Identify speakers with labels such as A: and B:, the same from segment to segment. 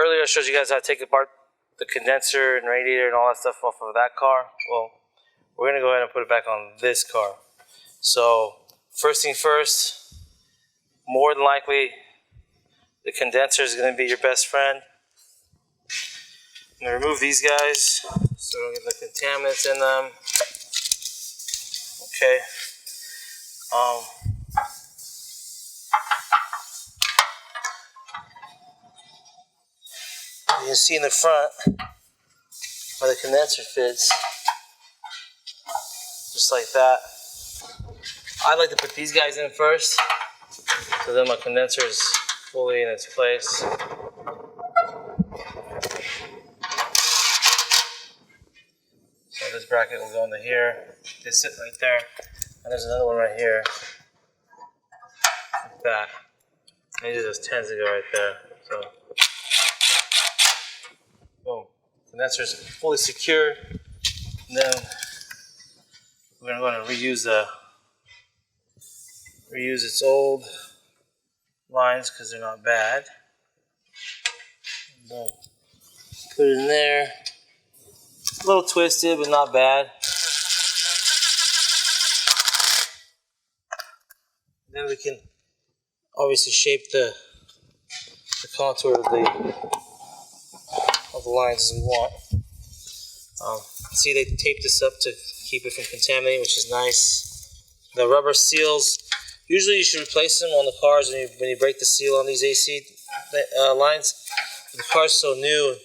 A: Earlier I showed you guys how to take apart the condenser and radiator and all that stuff off of that car. Well, we're going to go ahead and put it back on this car. So, first thing first, more than likely, the condenser is going to be your best friend. I'm going to remove these guys so we don't get the contaminants in them. Okay. You can see in the front where the condenser fits, just like that. I like to put these guys in first, so then my condenser is fully in its place. So this bracket will go into here. They sit right there, and there's another one right here, like that. These are those tens that go right there. So, boom, condenser is fully secured. And then we're going to reuse its old lines because they're not bad. Boom. Put it in there. A little twisted, but not bad. Then we can obviously shape the contour of the lines as we want. See, they taped this up to keep it from contaminating, which is nice. The rubber seals, usually you should replace them on the cars when you break the seal on these AC lines. The car's so new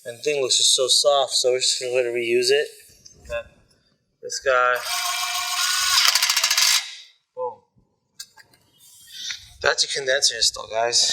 A: and the thing looks just so soft, so we're just going to reuse it. Got this guy. Boom. That's your condenser install, guys.